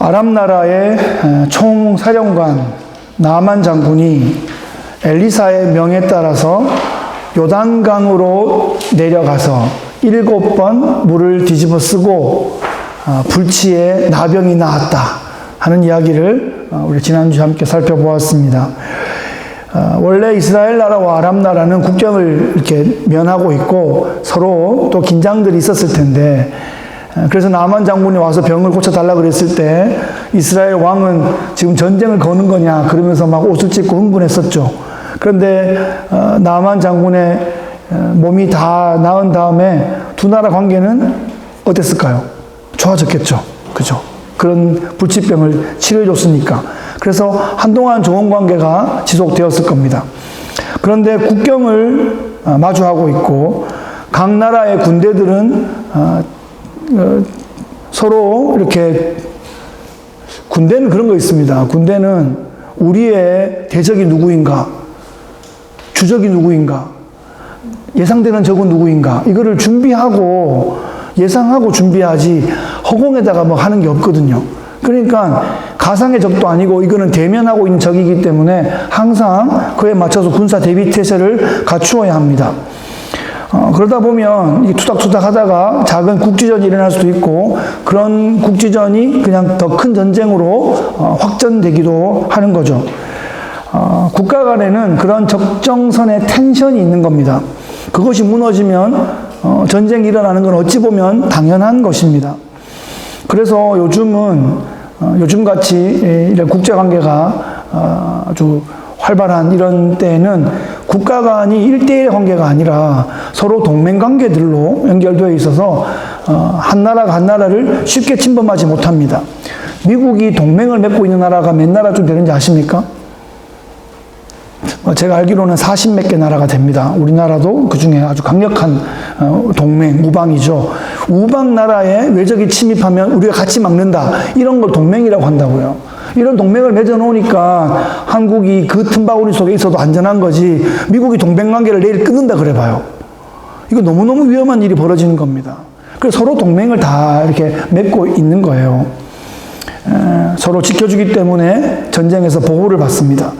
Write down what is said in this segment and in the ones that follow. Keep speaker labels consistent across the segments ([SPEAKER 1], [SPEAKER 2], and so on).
[SPEAKER 1] 아람 나라의 총사령관 나만 장군이 엘리사의 명에 따라서 요단강으로 내려가서 7번 물을 뒤집어 쓰고 불치에 나병이 나았다 하는 이야기를 우리 지난주에 함께 살펴보았습니다. 원래 이스라엘 나라와 아람 나라는 국경을 이렇게 면하고 있고 서로 또 긴장들이 있었을 텐데, 그래서 나만 장군이 와서 병을 고쳐달라고 그랬을 때 이스라엘 왕은 지금 전쟁을 거는 거냐 그러면서 막 옷을 찢고 흥분했었죠. 그런데 나만 장군의 몸이 다 나은 다음에 두 나라 관계는 어땠을까요? 좋아졌겠죠. 그죠? 그런 불치병을 치료해줬으니까. 그래서 한동안 좋은 관계가 지속되었을 겁니다. 그런데 국경을 마주하고 있고 각 나라의 군대들은 서로 이렇게, 군대는 그런 거 있습니다. 군대는 우리의 대적이 누구인가, 주적이 누구인가, 예상되는 적은 누구인가, 이거를 준비하고 예상하고 준비하지 허공에다가 뭐 하는 게 없거든요. 그러니까 가상의 적도 아니고 이거는 대면하고 있는 적이기 때문에 항상 그에 맞춰서 군사 대비 태세를 갖추어야 합니다. 그러다 보면 이 투닥투닥 하다가 작은 국지전이 일어날 수도 있고, 그런 국지전이 그냥 더 큰 전쟁으로 확전되기도 하는 거죠. 국가 간에는 그런 적정선의 텐션이 있는 겁니다. 그것이 무너지면 전쟁이 일어나는 건 어찌 보면 당연한 것입니다. 그래서 요즘같이 이런 국제관계가 아주 활발한 이런 때에는 국가 간이 1대1 관계가 아니라 서로 동맹관계들로 연결되어 있어서 한 나라가 한 나라를 쉽게 침범하지 못합니다. 미국이 동맹을 맺고 있는 나라가 몇 나라쯤 되는지 아십니까? 제가 알기로는 40몇 개 나라가 됩니다. 우리나라도 그 중에 아주 강력한 동맹, 우방이죠. 우방 나라에 외적이 침입하면 우리가 같이 막는다, 이런 걸 동맹이라고 한다고요. 이런 동맹을 맺어놓으니까 한국이 그 틈바구니 속에 있어도 안전한 거지, 미국이 동맹관계를 내일 끊는다 그래 봐요. 이거 너무너무 위험한 일이 벌어지는 겁니다. 그래서 서로 동맹을 다 이렇게 맺고 있는 거예요. 서로 지켜주기 때문에 전쟁에서 보호를 받습니다.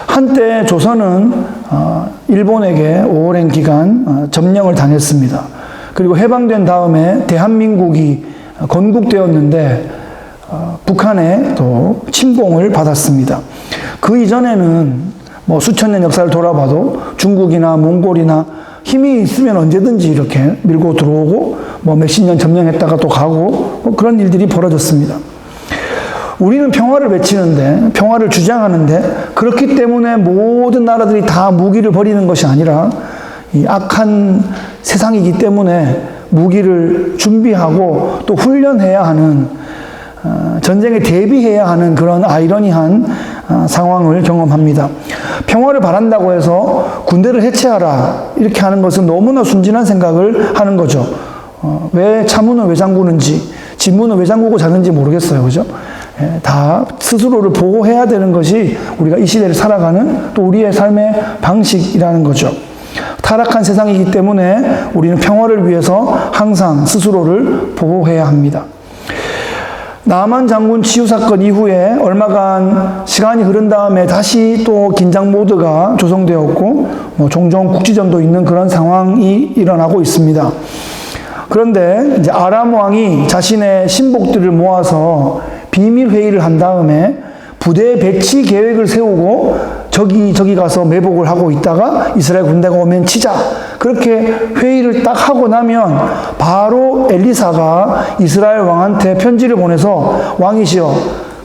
[SPEAKER 1] 한때 조선은 일본에게 오랜 기간 점령을 당했습니다. 그리고 해방된 다음에 대한민국이 건국되었는데 북한에 또 침공을 받았습니다. 그 이전에는 뭐 수천 년 역사를 돌아봐도 중국이나 몽골이나 힘이 있으면 언제든지 이렇게 밀고 들어오고 뭐 몇십 년 점령했다가 또 가고 뭐 그런 일들이 벌어졌습니다. 우리는 평화를 외치는데, 평화를 주장하는데, 그렇기 때문에 모든 나라들이 다 무기를 버리는 것이 아니라 이 악한 세상이기 때문에 무기를 준비하고 또 훈련해야 하는, 전쟁에 대비해야 하는 그런 아이러니한 상황을 경험합니다. 평화를 바란다고 해서 군대를 해체하라 이렇게 하는 것은 너무나 순진한 생각을 하는 거죠. 왜 차문은 왜 잠그는지, 진문은 왜 잠그고 자는지 모르겠어요. 그죠? 다 스스로를 보호해야 되는 것이 우리가 이 시대를 살아가는 또 우리의 삶의 방식이라는 거죠. 타락한 세상이기 때문에 우리는 평화를 위해서 항상 스스로를 보호해야 합니다. 나만 장군 치유 사건 이후에 얼마간 시간이 흐른 다음에 다시 또 긴장 모드가 조성되었고, 뭐 종종 국지전도 있는 그런 상황이 일어나고 있습니다. 그런데 이제 아람 왕이 자신의 신복들을 모아서 비밀 회의를 한 다음에 부대 배치 계획을 세우고 저기 가서 매복을 하고 있다가 이스라엘 군대가 오면 치자, 그렇게 회의를 딱 하고 나면 바로 엘리사가 이스라엘 왕한테 편지를 보내서 왕이시여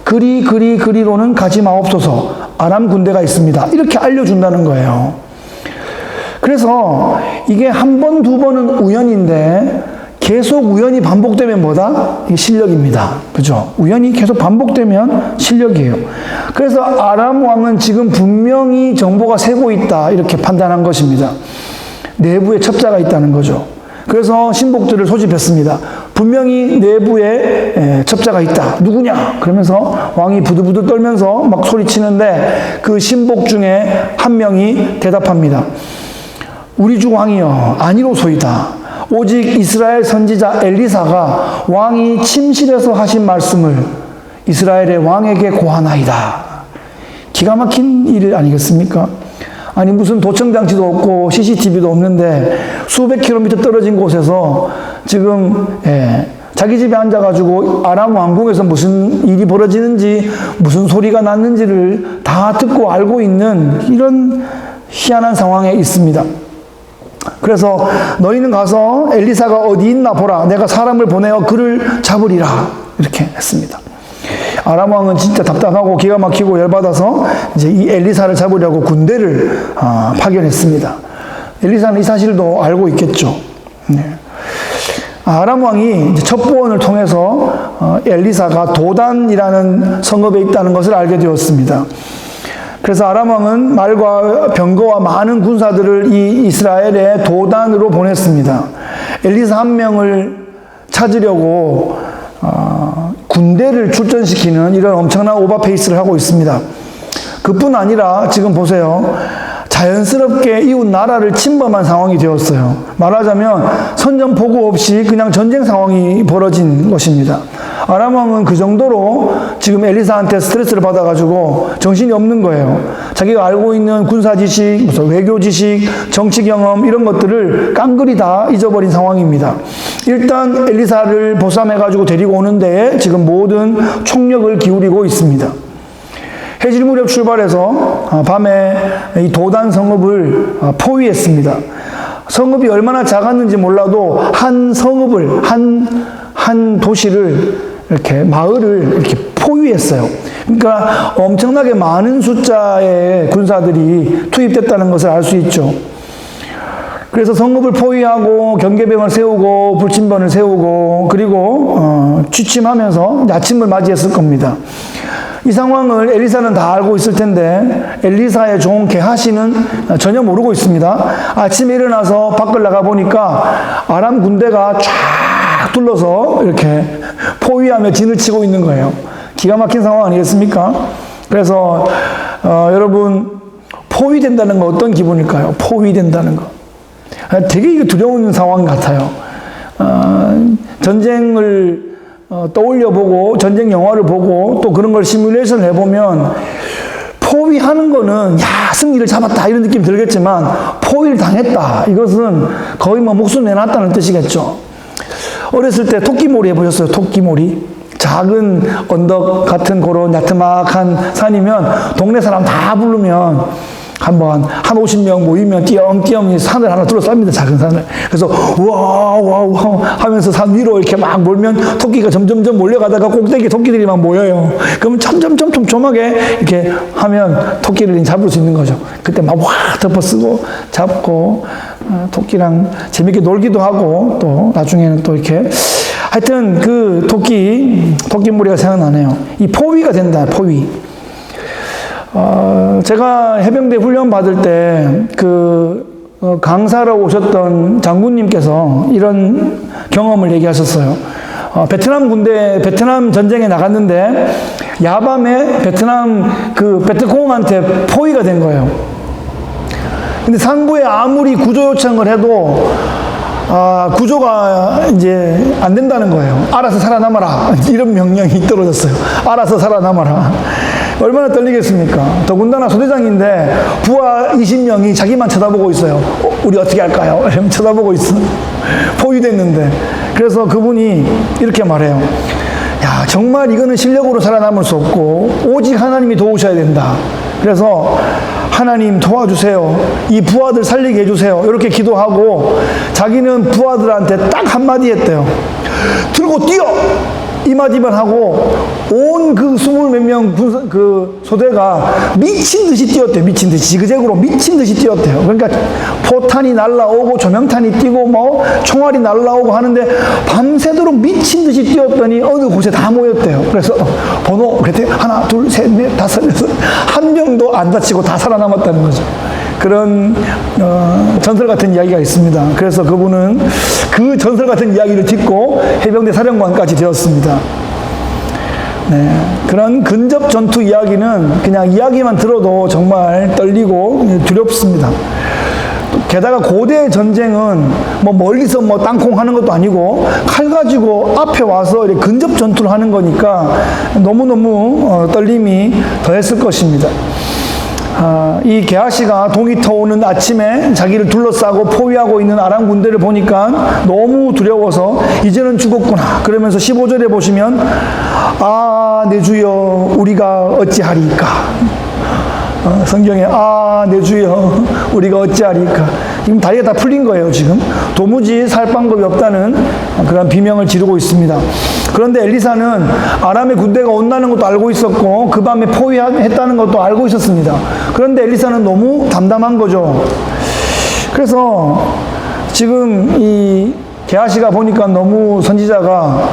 [SPEAKER 1] 그리로는 가지 마옵소서, 아람 군대가 있습니다, 이렇게 알려준다는 거예요. 그래서 이게 한 번, 두 번은 우연인데 계속 우연히 반복되면 뭐다? 이게 실력입니다. 그죠? 우연히 계속 반복되면 실력이에요. 그래서 아람 왕은 지금 분명히 정보가 새고 있다, 이렇게 판단한 것입니다. 내부에 첩자가 있다는 거죠. 그래서 신복들을 소집했습니다. 분명히 내부에 첩자가 있다. 누구냐? 그러면서 왕이 부들부들 떨면서 막 소리치는데 그 신복 중에 한 명이 대답합니다. 우리 주 왕이여, 아니로소이다. 오직 이스라엘 선지자 엘리사가 왕이 침실에서 하신 말씀을 이스라엘의 왕에게 고하나이다. 기가 막힌 일 아니겠습니까? 아니 무슨 도청장치도 없고 CCTV도 없는데 수백 킬로미터 떨어진 곳에서 지금 자기 집에 앉아가지고 아람 왕궁에서 무슨 일이 벌어지는지 무슨 소리가 났는지를 다 듣고 알고 있는 이런 희한한 상황에 있습니다. 그래서 너희는 가서 엘리사가 어디 있나 보라. 내가 사람을 보내어 그를 잡으리라. 이렇게 했습니다. 아람 왕은 진짜 답답하고 기가 막히고 열받아서 이제 이 엘리사를 잡으려고 군대를 파견했습니다. 엘리사는 이 사실도 알고 있겠죠. 네. 아람 왕이 이제 첩보원을 통해서 엘리사가 도단이라는 성읍에 있다는 것을 알게 되었습니다. 그래서 아람 왕은 말과 병거와 많은 군사들을 이 이스라엘의 도단으로 보냈습니다. 엘리사 한 명을 찾으려고 군대를 출전시키는 이런 엄청난 오버페이스를 하고 있습니다. 그뿐 아니라 지금 보세요. 자연스럽게 이웃 나라를 침범한 상황이 되었어요. 말하자면 선전포고 없이 그냥 전쟁 상황이 벌어진 것입니다. 아람 왕은 그 정도로 지금 엘리사한테 스트레스를 받아가지고 정신이 없는 거예요. 자기가 알고 있는 군사 지식, 무슨 외교 지식, 정치 경험 이런 것들을 깡그리 다 잊어버린 상황입니다. 일단 엘리사를 보쌈해가지고 데리고 오는 데에 지금 모든 총력을 기울이고 있습니다. 해질 무렵 출발해서 밤에 이 도단 성읍을 포위했습니다. 성읍이 얼마나 작았는지 몰라도 한 성읍을, 한 도시를 이렇게, 마을을 이렇게 포위했어요. 그러니까 엄청나게 많은 숫자의 군사들이 투입됐다는 것을 알 수 있죠. 그래서 성읍을 포위하고 경계병을 세우고 불침번을 세우고 그리고 취침하면서 아침을 맞이했을 겁니다. 이 상황을 엘리사는 다 알고 있을 텐데 엘리사의 종 게하시는 전혀 모르고 있습니다. 아침에 일어나서 밖을 나가 보니까 아람 군대가 쫙 둘러서 이렇게 포위하며 진을 치고 있는 거예요. 기가 막힌 상황 아니겠습니까? 그래서 여러분 포위된다는 건 어떤 기분일까요? 포위된다는 거. 되게 두려운 상황 같아요. 전쟁을 떠올려보고 전쟁 영화를 보고 또 그런 걸 시뮬레이션 해보면 포위하는 거는 야 승리를 잡았다 이런 느낌 들겠지만 포위를 당했다 이것은 거의 뭐 목숨 내놨다는 뜻이겠죠. 어렸을 때 토끼몰이 해보셨어요? 토끼몰이? 작은 언덕 같은 그런 야트막한 산이면 동네 사람 다 부르면 한 50명 모이면 띄엄띄엄 산을 하나 둘러쌉니다. 작은 산을. 그래서 우와 하면서 산 위로 이렇게 막 몰면 토끼가 점점점 몰려가다가 꼭대기에 토끼들이 막 모여요. 그러면 점점 촘촘하게 이렇게 하면 토끼를 잡을 수 있는 거죠. 그때 막 덮어쓰고 잡고 토끼랑 재밌게 놀기도 하고 또 나중에는 또 이렇게 하여튼 그 토끼무리가 생각나네요. 이 포위가 된다. 포위. 제가 해병대 훈련 받을 때 강사로 오셨던 장군님께서 이런 경험을 얘기하셨어요. 베트남 전쟁에 나갔는데 야밤에 베트콩한테 포위가 된 거예요. 근데 상부에 아무리 구조 요청을 해도 구조가 이제 안 된다는 거예요. 알아서 살아남아라. 이런 명령이 떨어졌어요. 알아서 살아남아라. 얼마나 떨리겠습니까? 더군다나 소대장인데 부하 20명이 자기만 쳐다보고 있어요. 우리 어떻게 할까요? 이러면 쳐다보고 있어. 포위됐는데. 그래서 그분이 이렇게 말해요. 야, 정말 이거는 실력으로 살아남을 수 없고 오직 하나님이 도우셔야 된다. 그래서 하나님 도와주세요. 이 부하들 살리게 해주세요. 이렇게 기도하고 자기는 부하들한테 딱 한마디 했대요. 들고 뛰어! 이 마디만 하고 온 그 20몇 명 소대가 미친 듯이 뛰었대요. 미친 듯이. 지그재그로 미친 듯이 뛰었대요. 그러니까 포탄이 날라오고 조명탄이 뛰고 뭐 총알이 날라오고 하는데 밤새도록 미친 듯이 뛰었더니 어느 곳에 다 모였대요. 그래서 번호 그랬더니 하나, 둘, 셋, 넷, 다섯, 여섯 한 명도 안 다치고 다 살아남았다는 거죠. 그런 전설 같은 이야기가 있습니다. 그래서 그분은 그 전설 같은 이야기를 듣고 해병대 사령관까지 되었습니다. 네, 그런 근접 전투 이야기는 그냥 이야기만 들어도 정말 떨리고 두렵습니다. 게다가 고대의 전쟁은 뭐 멀리서 뭐 땅콩 하는 것도 아니고 칼 가지고 앞에 와서 이렇게 근접 전투를 하는 거니까 너무너무 떨림이 더했을 것입니다. 이 게하시가 동이 터오는 아침에 자기를 둘러싸고 포위하고 있는 아람 군대를 보니까 너무 두려워서 이제는 죽었구나. 그러면서 15절에 보시면 내 주여 우리가 어찌하리까. 성경에 내 주여 우리가 어찌하리까. 지금 다리가 다 풀린 거예요. 지금 도무지 살 방법이 없다는 그런 비명을 지르고 있습니다. 그런데 엘리사는 아람의 군대가 온다는 것도 알고 있었고 그 밤에 포위했다는 것도 알고 있었습니다. 그런데 엘리사는 너무 담담한 거죠. 그래서 지금 이 게하시가 보니까 너무 선지자가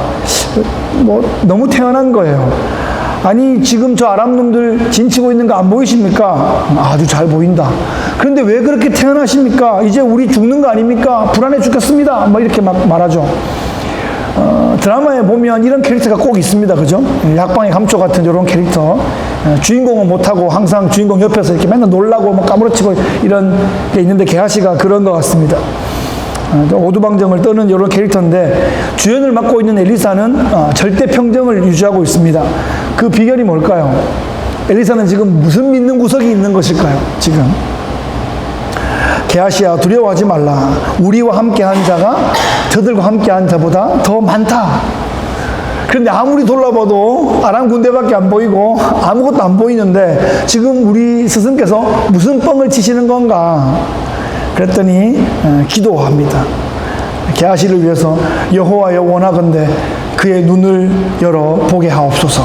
[SPEAKER 1] 너무 태어난 거예요. 아니 지금 저 아람 놈들 진치고 있는 거 안 보이십니까? 아주 잘 보인다. 그런데 왜 그렇게 태어나십니까? 이제 우리 죽는 거 아닙니까? 불안해 죽겠습니다. 이렇게 막 말하죠. 드라마에 보면 이런 캐릭터가 꼭 있습니다. 그죠? 약방의 감초 같은 이런 캐릭터. 주인공은 못하고 항상 주인공 옆에서 이렇게 맨날 놀라고 막 까무러치고 이런 게 있는데 게하시가 그런 것 같습니다. 오두방정을 떠는 이런 캐릭터인데 주연을 맡고 있는 엘리사는 절대 평정을 유지하고 있습니다. 그 비결이 뭘까요? 엘리사는 지금 무슨 믿는 구석이 있는 것일까요? 지금 게하시야 두려워하지 말라. 우리와 함께한 자가 저들과 함께한 자보다 더 많다. 그런데 아무리 돌아봐도 아람 군대밖에 안 보이고 아무것도 안 보이는데 지금 우리 스승께서 무슨 뻥을 치시는 건가? 그랬더니 기도합니다. 게하시를 위해서 여호와여 원하건대 그의 눈을 열어 보게 하옵소서.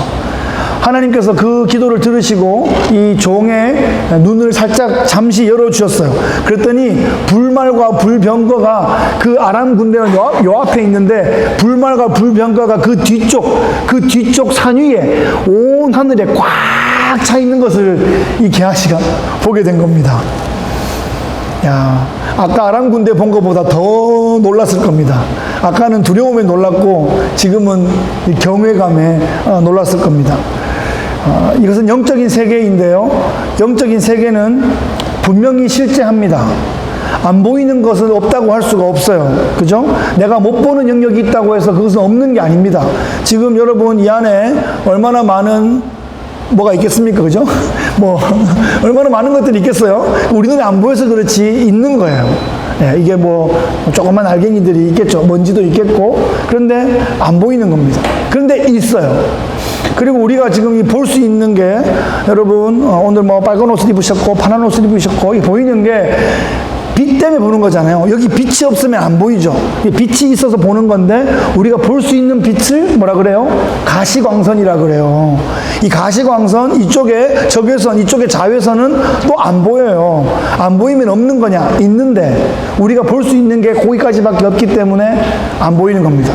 [SPEAKER 1] 하나님께서 그 기도를 들으시고 이 종의 눈을 살짝 잠시 열어주셨어요. 그랬더니 불말과 불병거가 그 아람 군대는 요 앞에 있는데 불말과 불병거가 그 뒤쪽 산 위에 온 하늘에 꽉 차 있는 것을 이 게하시가 보게 된 겁니다. 야, 아까 아람 군대 본 것보다 더 놀랐을 겁니다. 아까는 두려움에 놀랐고 지금은 이 경외감에 놀랐을 겁니다. 이것은 영적인 세계인데요. 영적인 세계는 분명히 실제합니다. 안 보이는 것은 없다고 할 수가 없어요. 그죠? 내가 못 보는 영역이 있다고 해서 그것은 없는 게 아닙니다. 지금 여러분 이 안에 얼마나 많은 뭐가 있겠습니까? 그죠? 얼마나 많은 것들이 있겠어요? 우리 눈에 안 보여서 그렇지, 있는 거예요. 이게 조그만 알갱이들이 있겠죠. 먼지도 있겠고. 그런데 안 보이는 겁니다. 그런데 있어요. 그리고 우리가 지금 볼 수 있는 게, 여러분, 오늘 빨간 옷을 입으셨고, 파란 옷을 입으셨고, 이 보이는 게, 빛 때문에 보는 거잖아요. 여기 빛이 없으면 안 보이죠. 빛이 있어서 보는 건데 우리가 볼 수 있는 빛을 뭐라 그래요? 가시광선이라 그래요. 이 가시광선 이쪽에 적외선 이쪽에 자외선은 또 안 보여요. 안 보이면 없는 거냐? 있는데 우리가 볼 수 있는 게 거기까지밖에 없기 때문에 안 보이는 겁니다.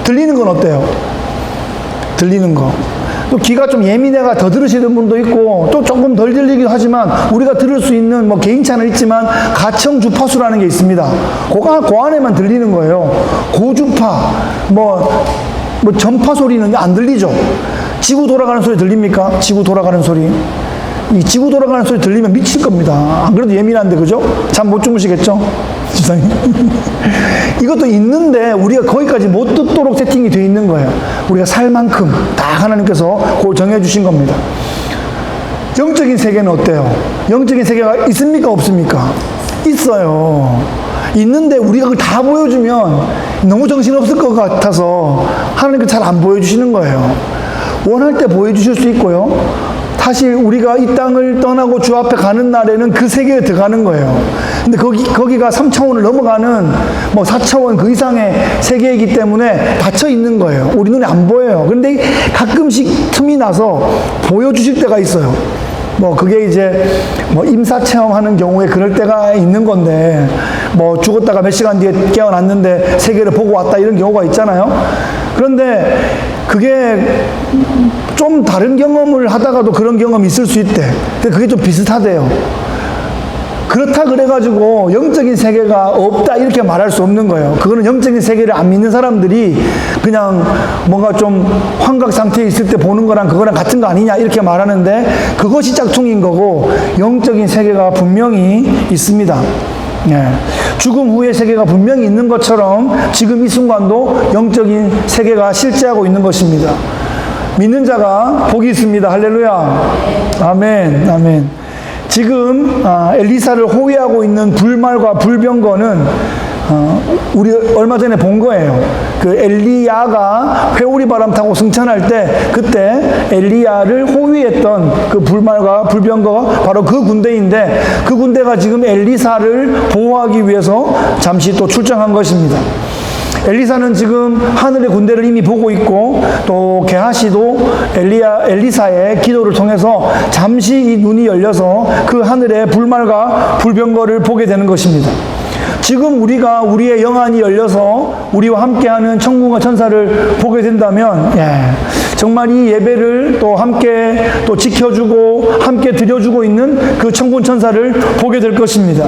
[SPEAKER 1] 들리는 건 어때요? 들리는 거. 또 귀가 좀 예민해가 더 들으시는 분도 있고 또 조금 덜 들리기도 하지만 우리가 들을 수 있는 개인차는 있지만 가청 주파수라는 게 있습니다. 그 안에만 들리는 거예요. 고주파 전파 소리는 안 들리죠. 지구 돌아가는 소리 들립니까? 지구 돌아가는 소리. 이 지구 돌아가는 소리 들리면 미칠 겁니다. 안 그래도 예민한데, 그죠? 잠 못 주무시겠죠? 지상이. 이것도 있는데 우리가 거기까지 못 듣도록 세팅이 되어 있는 거예요. 우리가 살 만큼 다 하나님께서 그걸 정해주신 겁니다. 영적인 세계는 어때요? 영적인 세계가 있습니까? 없습니까? 있어요. 있는데 우리가 그걸 다 보여주면 너무 정신없을 것 같아서 하나님께서 잘 안 보여주시는 거예요. 원할 때 보여주실 수 있고요. 사실 우리가 이 땅을 떠나고 주 앞에 가는 날에는 그 세계에 들어가는 거예요. 근데 거기가 3차원을 넘어가는 4차원 그 이상의 세계이기 때문에 닫혀 있는 거예요. 우리 눈에 안 보여요. 그런데 가끔씩 틈이 나서 보여주실 때가 있어요. 그게 이제 임사 체험하는 경우에 그럴 때가 있는 건데 죽었다가 몇 시간 뒤에 깨어났는데 세계를 보고 왔다 이런 경우가 있잖아요. 그런데 그게 좀 다른 경험을 하다가도 그런 경험이 있을 수 있대. 근데 그게 좀 비슷하대요. 그렇다 그래가지고 영적인 세계가 없다 이렇게 말할 수 없는 거예요. 그거는 영적인 세계를 안 믿는 사람들이 그냥 뭔가 좀 환각 상태에 있을 때 보는 거랑 그거랑 같은 거 아니냐 이렇게 말하는데 그것이 짝퉁인 거고 영적인 세계가 분명히 있습니다. 죽음 후의 세계가 분명히 있는 것처럼 지금 이 순간도 영적인 세계가 실제하고 있는 것입니다. 믿는 자가 복이 있습니다. 할렐루야. 아멘. 아멘. 지금 엘리사를 호위하고 있는 불말과 불병거는 우리 얼마 전에 본 거예요. 그 엘리야가 회오리 바람 타고 승천할 때 그때 엘리야를 호위했던 그 불말과 불병거가 바로 그 군대인데 그 군대가 지금 엘리사를 보호하기 위해서 잠시 또 출정한 것입니다. 엘리사는 지금 하늘의 군대를 이미 보고 있고 또 게하시도 엘리사의 기도를 통해서 잠시 이 눈이 열려서 그 하늘의 불말과 불병거를 보게 되는 것입니다. 지금 우리가 우리의 영안이 열려서 우리와 함께하는 천군과 천사를 보게 된다면 정말 이 예배를 또 함께 또 지켜주고 함께 드려주고 있는 그 천군 천사를 보게 될 것입니다.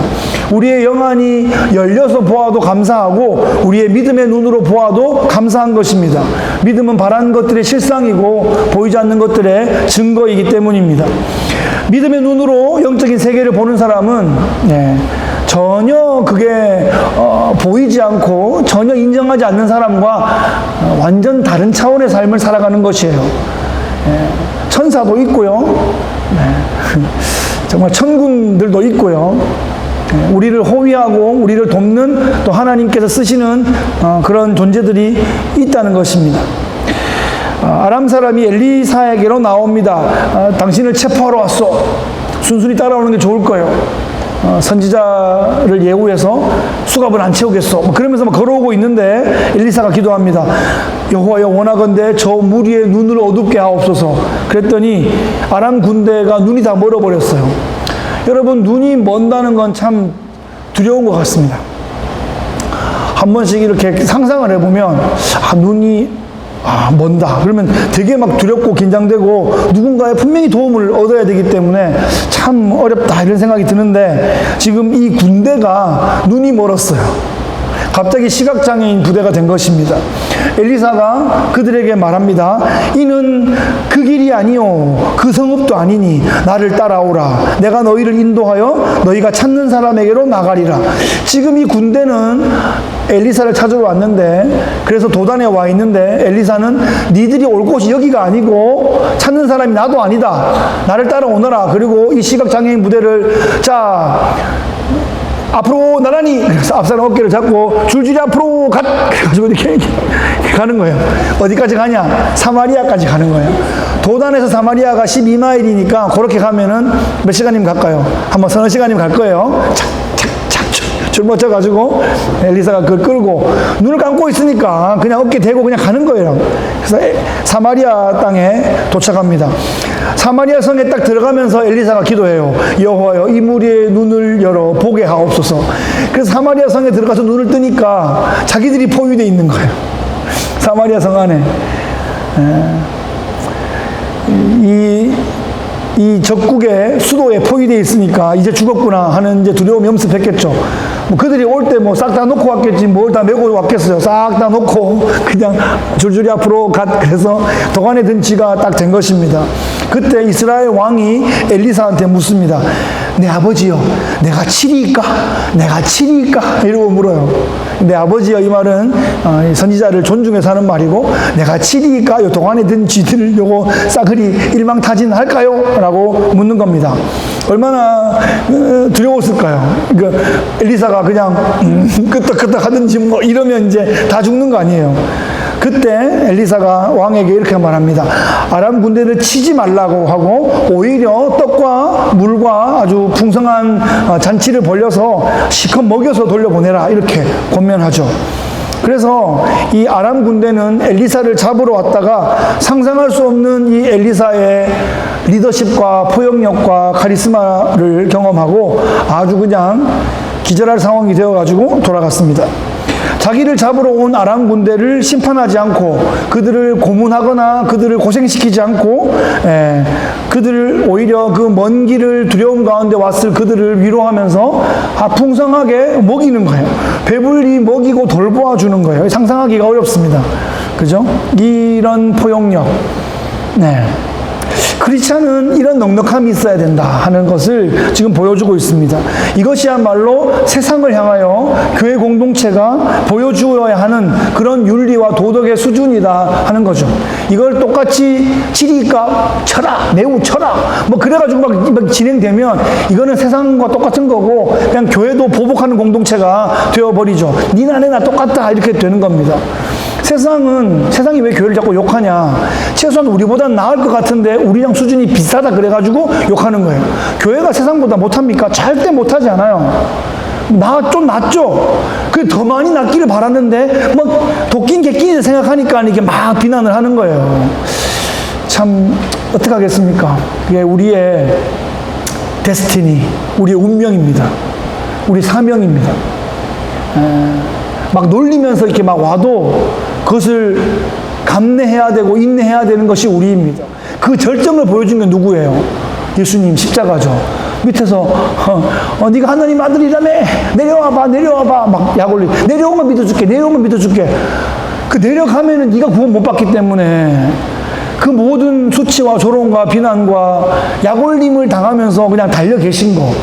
[SPEAKER 1] 우리의 영안이 열려서 보아도 감사하고 우리의 믿음의 눈으로 보아도 감사한 것입니다. 믿음은 바라는 것들의 실상이고 보이지 않는 것들의 증거이기 때문입니다. 믿음의 눈으로 영적인 세계를 보는 사람은 전혀 그게 보이지 않고 전혀 인정하지 않는 사람과 완전 다른 차원의 삶을 살아가는 것이에요. 천사도 있고요. 정말 천군들도 있고요. 우리를 호위하고 우리를 돕는 또 하나님께서 쓰시는 그런 존재들이 있다는 것입니다. 아람 사람이 엘리사에게로 나옵니다. 당신을 체포하러 왔어. 순순히 따라오는 게 좋을 거예요. 선지자를 예우해서 수갑을 안 채우겠어. 그러면서 걸어오고 있는데 엘리사가 기도합니다. 여호와여 원하건대 저 무리의 눈을 어둡게 하옵소서. 그랬더니 아람 군대가 눈이 다 멀어버렸어요. 여러분, 눈이 먼다는 건 참 두려운 것 같습니다. 한 번씩 이렇게 상상을 해보면 눈이 먼다. 그러면 되게 막 두렵고 긴장되고 누군가의 분명히 도움을 얻어야 되기 때문에 참 어렵다 이런 생각이 드는데 지금 이 군대가 눈이 멀었어요. 갑자기 시각장애인 부대가 된 것입니다. 엘리사가 그들에게 말합니다. 이는 그 길이 아니요 그 성읍도 아니니 나를 따라오라. 내가 너희를 인도하여 너희가 찾는 사람에게로 나가리라. 지금 이 군대는 엘리사를 찾으러 왔는데 그래서 도단에 와 있는데 엘리사는 니들이 올 곳이 여기가 아니고 찾는 사람이 나도 아니다. 나를 따라오너라. 그리고 이 시각장애인 부대를 앞으로 나란히 앞사람 어깨를 잡고 줄줄이 앞으로 그래가지고 이렇게 가는 거예요. 어디까지 가냐? 사마리아까지 가는 거예요. 도단에서 사마리아가 12마일이니까 그렇게 가면은 몇 시간이면 갈까요? 한번 서너 시간이면 갈 거예요. 줄 맞춰가지고 엘리사가 그걸 끌고 눈을 감고 있으니까 그냥 어깨 대고 그냥 가는 거예요. 그래서 사마리아 땅에 도착합니다. 사마리아 성에 딱 들어가면서 엘리사가 기도해요. 여호와여 이 무리의 눈을 열어 보게 하옵소서. 그래서 사마리아 성에 들어가서 눈을 뜨니까 자기들이 포위되어 있는 거예요. 사마리아 성 안에 이 적국의 수도에 포위되어 있으니까 이제 죽었구나 하는 이제 두려움이 엄습했겠죠. 그들이 올 때 싹 다 놓고 왔겠지 뭘 다 메고 왔겠어요. 싹 다 놓고 그냥 줄줄이 앞으로 그래서 도관에 든 지가 딱 된 것입니다. 그때 이스라엘 왕이 엘리사한테 묻습니다. 내 아버지여 내가 치리이까? 내가 치리이까? 이러고 물어요. 내 아버지여 이 말은 선지자를 존중해서 하는 말이고 내가 치리이까? 요 도관에 든 쥐들 요거 싸그리 일망타진할까요? 라고 묻는 겁니다. 얼마나 두려웠을까요? 그러니까 엘리사가 그냥 끄떡끄떡 하든지 뭐 이러면 이제 다 죽는 거 아니에요. 그때 엘리사가 왕에게 이렇게 말합니다. 아람 군대를 치지 말라고 하고 오히려 떡과 물과 아주 풍성한 잔치를 벌려서 실컷 먹여서 돌려보내라 이렇게 권면하죠. 그래서 이 아람 군대는 엘리사를 잡으러 왔다가 상상할 수 없는 이 엘리사의 리더십과 포용력과 카리스마를 경험하고 아주 그냥 기절할 상황이 되어가지고 돌아갔습니다. 자기를 잡으러 온 아람 군대를 심판하지 않고 그들을 고문하거나 그들을 고생시키지 않고 그들을 오히려 그 먼 길을 두려움 가운데 왔을 그들을 위로하면서 풍성하게 먹이는 거예요. 배불리 먹이고 돌보아 주는 거예요. 상상하기가 어렵습니다. 그죠? 이런 포용력. 크리스찬은 이런 넉넉함이 있어야 된다 하는 것을 지금 보여주고 있습니다. 이것이야말로 세상을 향하여 교회 공동체가 보여주어야 하는 그런 윤리와 도덕의 수준이다 하는 거죠. 이걸 똑같이 치리까 쳐라, 매우 쳐라, 뭐 그래가지고 막 진행되면 이거는 세상과 똑같은 거고 그냥 교회도 보복하는 공동체가 되어버리죠. 니나 내나 똑같다 이렇게 되는 겁니다. 세상이 왜 교회를 자꾸 욕하냐? 최소한 우리보다 나을 것 같은데 우리랑 수준이 비슷하다 그래가지고 욕하는 거예요. 교회가 세상보다 못합니까? 절대 못하지 않아요. 좀 낫죠? 그 더 많이 낫기를 바랐는데 뭐 도끼인 개끼인 생각하니까 이게 막 비난을 하는 거예요. 참 어떡하겠습니까? 그게 우리의 데스티니, 우리의 운명입니다. 우리 사명입니다. 막 놀리면서 이렇게 막 와도 그것을 감내해야 되고 인내해야 되는 것이 우리입니다. 그 절정을 보여준 게 누구예요? 예수님 십자가죠. 밑에서 네가 하나님 아들이라며 내려와봐 막 약올리 내려오면 믿어줄게. 그 내려가면은 네가 구원 못 받기 때문에 그 모든 수치와 조롱과 비난과 약올림을 당하면서 그냥 달려 계신 거.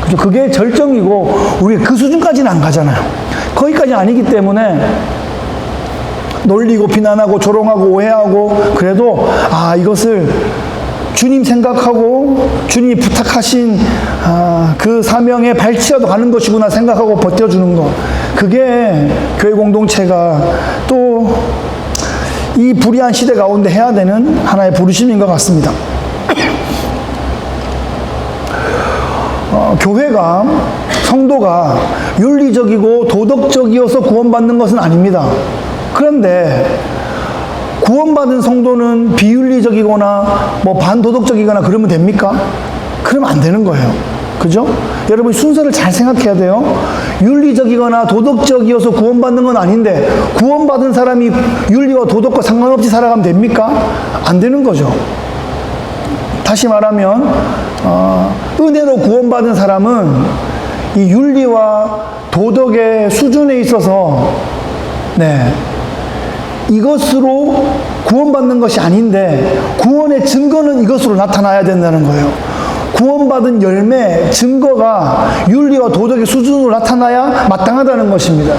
[SPEAKER 1] 그죠? 그게 절정이고 우리가 그 수준까지는 안 가잖아요. 거기까지 아니기 때문에 놀리고 비난하고 조롱하고 오해하고 그래도 이것을 주님 생각하고 주님이 부탁하신 그 사명에 발치라도 가는 것이구나 생각하고 버텨주는 것. 그게 교회 공동체가 또 이 불의한 시대 가운데 해야 되는 하나의 부르심인 것 같습니다. 교회가 성도가 윤리적이고 도덕적이어서 구원받는 것은 아닙니다. 그런데 구원받은 성도는 비윤리적이거나 뭐 반도덕적이거나 그러면 됩니까? 그러면 안 되는 거예요. 그죠? 여러분 순서를 잘 생각해야 돼요. 윤리적이거나 도덕적이어서 구원받는 건 아닌데 구원받은 사람이 윤리와 도덕과 상관없이 살아가면 됩니까? 안 되는 거죠. 다시 말하면 은혜로 구원받은 사람은 이 윤리와 도덕의 수준에 있어서 이것으로 구원받는 것이 아닌데 구원의 증거는 이것으로 나타나야 된다는 거예요. 구원받은 열매, 증거가 윤리와 도덕의 수준으로 나타나야 마땅하다는 것입니다.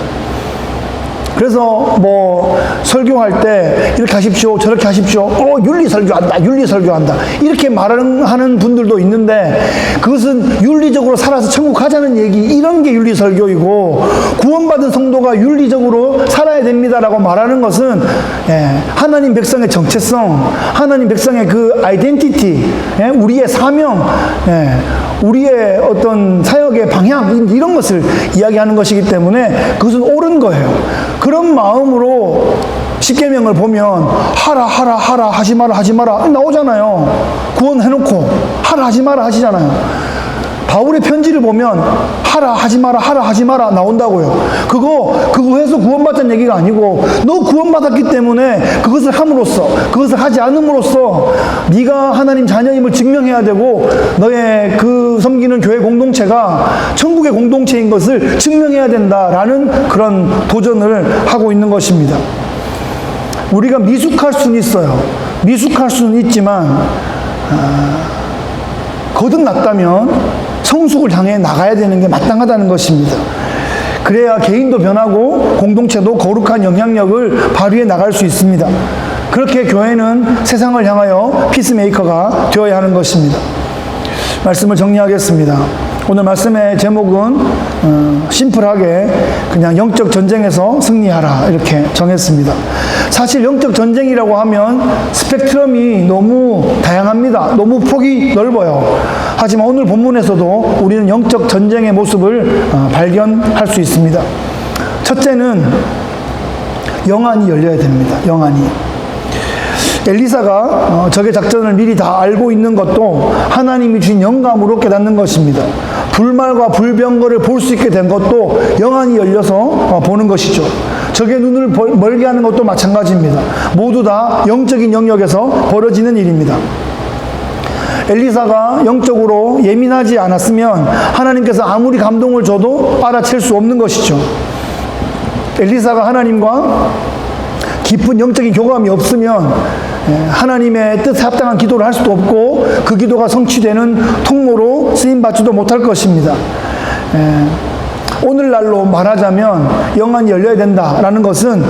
[SPEAKER 1] 그래서 뭐 설교할 때 이렇게 하십시오 저렇게 하십시오 윤리 설교한다 이렇게 말하는 분들도 있는데 그것은 윤리적으로 살아서 천국 가자는 얘기 이런 게 윤리 설교이고 구원받은 성도가 윤리적으로 살아야 됩니다라고 말하는 것은 하나님 백성의 정체성 하나님 백성의 그 아이덴티티 우리의 사명 우리의 어떤 사역의 방향 이런 것을 이야기하는 것이기 때문에 그것은 옳은 거예요. 그런 마음으로 십계명을 보면 하라 하지 마라 나오잖아요. 구원해놓고 하라 하지 마라 하시잖아요. 바울의 편지를 보면 하라 하지 마라 나온다고요. 그거 해서 구원받자는 얘기가 아니고 너 구원받았기 때문에 그것을 함으로써 그것을 하지 않음으로써 네가 하나님 자녀임을 증명해야 되고 너의 그 섬기는 교회 공동체가 천국의 공동체인 것을 증명해야 된다라는 그런 도전을 하고 있는 것입니다. 우리가 미숙할 수는 있어요. 미숙할 수는 있지만 거듭났다면 성숙을 향해 나가야 되는 게 마땅하다는 것입니다. 그래야 개인도 변하고 공동체도 거룩한 영향력을 발휘해 나갈 수 있습니다. 그렇게 교회는 세상을 향하여 피스메이커가 되어야 하는 것입니다. 말씀을 정리하겠습니다. 오늘 말씀의 제목은 심플하게 그냥 영적 전쟁에서 승리하라 이렇게 정했습니다. 사실 영적 전쟁이라고 하면 스펙트럼이 너무 다양합니다. 너무 폭이 넓어요. 하지만 오늘 본문에서도 우리는 영적 전쟁의 모습을 발견할 수 있습니다. 첫째는 영안이 열려야 됩니다. 영안이. 엘리사가 적의 작전을 미리 다 알고 있는 것도 하나님이 주신 영감으로 깨닫는 것입니다. 불말과 불병거를 볼 수 있게 된 것도 영안이 열려서 보는 것이죠. 적의 눈을 멀게 하는 것도 마찬가지입니다. 모두 다 영적인 영역에서 벌어지는 일입니다. 엘리사가 영적으로 예민하지 않았으면 하나님께서 아무리 감동을 줘도 알아챌 수 없는 것이죠. 엘리사가 하나님과 깊은 영적인 교감이 없으면 하나님의 뜻에 합당한 기도를 할 수도 없고 그 기도가 성취되는 통로로 쓰임받지도 못할 것입니다. 오늘날로 말하자면 영안이 열려야 된다라는 것은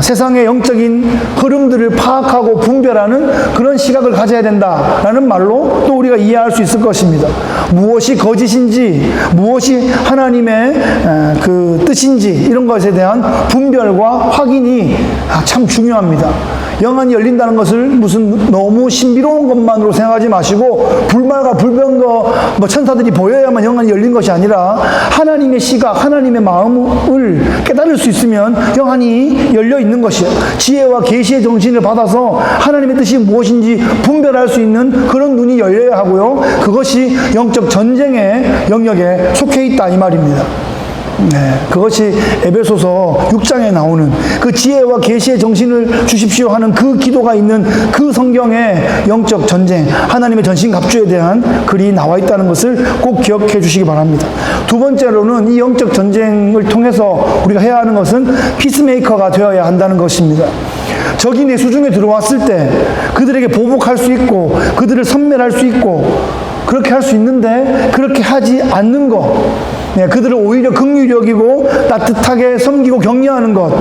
[SPEAKER 1] 세상의 영적인 흐름들을 파악하고 분별하는 그런 시각을 가져야 된다라는 말로 또 우리가 이해할 수 있을 것입니다. 무엇이 거짓인지 무엇이 하나님의 그 뜻인지 이런 것에 대한 분별과 확인이 참 중요합니다. 영안이 열린다는 것을 무슨 너무 신비로운 것만으로 생각하지 마시고 불말과 불변거 천사들이 보여야만 영안이 열린 것이 아니라 하나님의 시각, 하나님의 마음을 깨달을 수 있으면 영안이 열려 있는 것이에요. 지혜와 계시의 정신을 받아서 하나님의 뜻이 무엇인지 분별할 수 있는 그런 눈이 열려야 하고요. 그것이 영적 전쟁의 영역에 속해 있다 이 말입니다. 그것이 에베소서 6장에 나오는 그 지혜와 계시의 정신을 주십시오 하는 그 기도가 있는 그 성경의 영적 전쟁, 하나님의 전신갑주에 대한 글이 나와 있다는 것을 꼭 기억해 주시기 바랍니다. 두 번째로는 이 영적 전쟁을 통해서 우리가 해야 하는 것은 피스메이커가 되어야 한다는 것입니다. 적이 내 수중에 들어왔을 때 그들에게 보복할 수 있고 그들을 섬멸할 수 있고 그렇게 할 수 있는데 그렇게 하지 않는 것, 그들을 오히려 긍휼히 여기고 따뜻하게 섬기고 격려하는 것,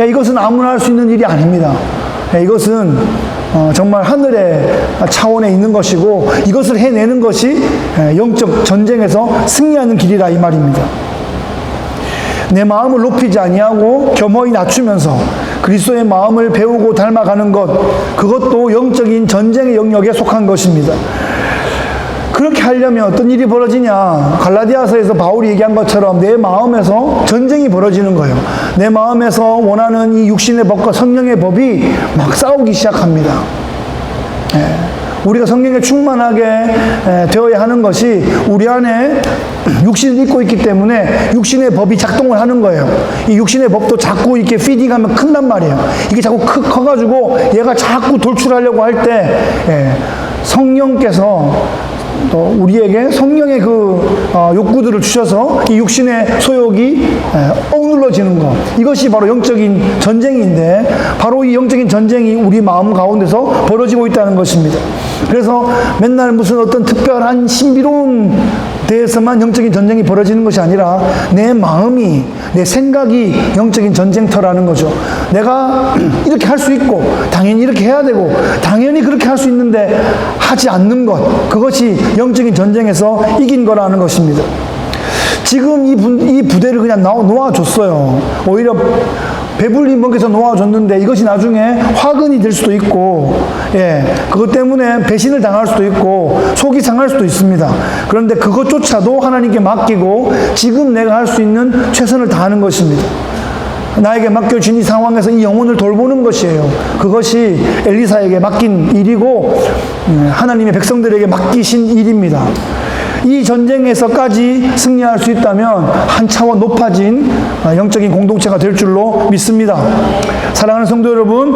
[SPEAKER 1] 이것은 아무나 할 수 있는 일이 아닙니다. 이것은 정말 하늘의 차원에 있는 것이고 이것을 해내는 것이 영적 전쟁에서 승리하는 길이라 이 말입니다. 내 마음을 높이지 아니하고 겸허히 낮추면서 그리스도의 마음을 배우고 닮아가는 것, 그것도 영적인 전쟁의 영역에 속한 것입니다. 그렇게 하려면 어떤 일이 벌어지냐? 갈라디아서에서 바울이 얘기한 것처럼 내 마음에서 전쟁이 벌어지는 거예요. 내 마음에서 원하는 이 육신의 법과 성령의 법이 막 싸우기 시작합니다. 우리가 성령에 충만하게 되어야 하는 것이 우리 안에 육신을 입고 있기 때문에 육신의 법이 작동을 하는 거예요. 이 육신의 법도 자꾸 이렇게 피딩하면 큰단 말이에요. 이게 자꾸 커가지고 얘가 자꾸 돌출하려고 할 때 성령께서 또 우리에게 성령의 그 욕구들을 주셔서 이 육신의 소욕이 억눌러지는 것, 이것이 바로 영적인 전쟁인데 바로 이 영적인 전쟁이 우리 마음 가운데서 벌어지고 있다는 것입니다. 그래서 맨날 무슨 어떤 특별한 신비로운 데에서만 영적인 전쟁이 벌어지는 것이 아니라 내 마음이, 내 생각이 영적인 전쟁터라는 거죠. 내가 이렇게 할 수 있고 당연히 이렇게 해야 되고 당연히 그렇게 할 수 있는데 하지 않는 것, 그것이 영적인 전쟁에서 이긴 거라는 것입니다. 지금 이 부대를 그냥 놓아줬어요. 오히려 배불리 먹여서 놓아줬는데 이것이 나중에 화근이 될 수도 있고, 그것 때문에 배신을 당할 수도 있고 속이 상할 수도 있습니다. 그런데 그것조차도 하나님께 맡기고 지금 내가 할 수 있는 최선을 다하는 것입니다. 나에게 맡겨진 이 상황에서 이 영혼을 돌보는 것이에요. 그것이 엘리사에게 맡긴 일이고 하나님의 백성들에게 맡기신 일입니다. 이 전쟁에서까지 승리할 수 있다면 한 차원 높아진 영적인 공동체가 될 줄로 믿습니다. 사랑하는 성도 여러분,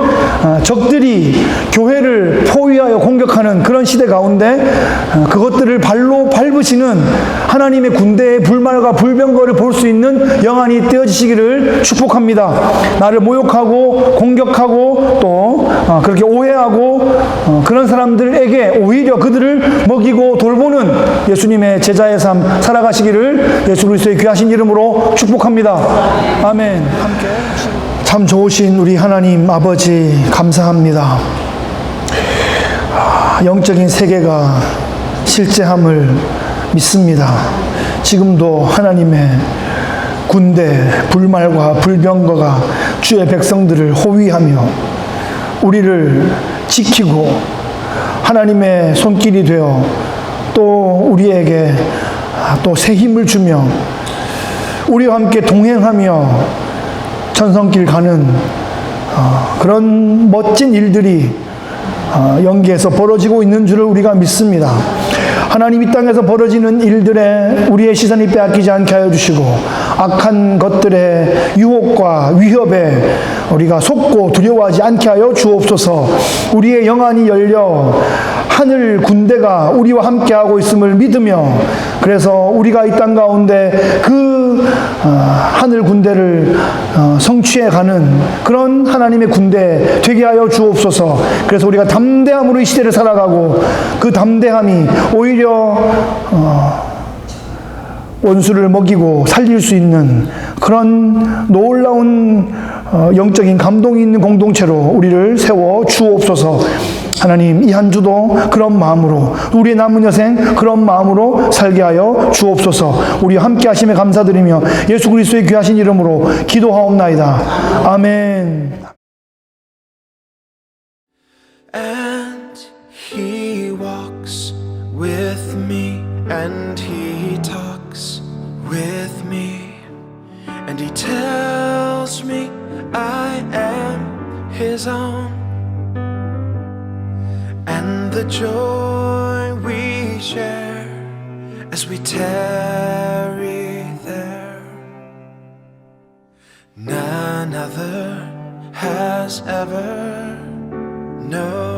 [SPEAKER 1] 적들이 교회를 포위하여 공격하는 그런 시대 가운데 그것들을 발로 밟으시는 하나님의 군대의 불말과 불병거를 볼 수 있는 영안이 되어지시기를 축복합니다. 나를 모욕하고 공격하고 또 그렇게 오해하고 그런 사람들에게 오히려 그들을 먹이고 돌보는 예수님의 제자의 삶 살아가시기를 예수 그리스도의 귀하신 이름으로 축복합니다. 아멘. 함께 참 좋으신 우리 하나님 아버지 감사합니다. 영적인 세계가 실제함을 믿습니다. 지금도 하나님의 군대, 불말과 불병거가 주의 백성들을 호위하며 우리를 지키고 하나님의 손길이 되어 또 우리에게 또 새 힘을 주며 우리와 함께 동행하며 전성길 가는 그런 멋진 일들이 영계에서 벌어지고 있는 줄을 우리가 믿습니다. 하나님 이 땅에서 벌어지는 일들에 우리의 시선이 빼앗기지 않게 하여 주시고 악한 것들의 유혹과 위협에 우리가 속고 두려워하지 않게 하여 주옵소서. 우리의 영안이 열려 하늘 군대가 우리와 함께하고 있음을 믿으며 그래서 우리가 이 땅 가운데 그 하늘 군대를 성취해가는 그런 하나님의 군대 되게 하여 주옵소서. 그래서 우리가 담대함으로 이 시대를 살아가고 그 담대함이 오히려 원수를 먹이고 살릴 수 있는 그런 놀라운 영적인 감동이 있는 공동체로 우리를 세워 주옵소서. 하나님, 이 한 주도 그런 마음으로, 우리의 남은 여생 그런 마음으로 살게 하여 주옵소서. 우리와 함께 하심에 감사드리며 예수 그리스도의 귀하신 이름으로 기도하옵나이다. 아멘.
[SPEAKER 2] And he walks with me, and he talks with me, and he tells me I am his own. And the joy we share as we tarry there, none other has ever known.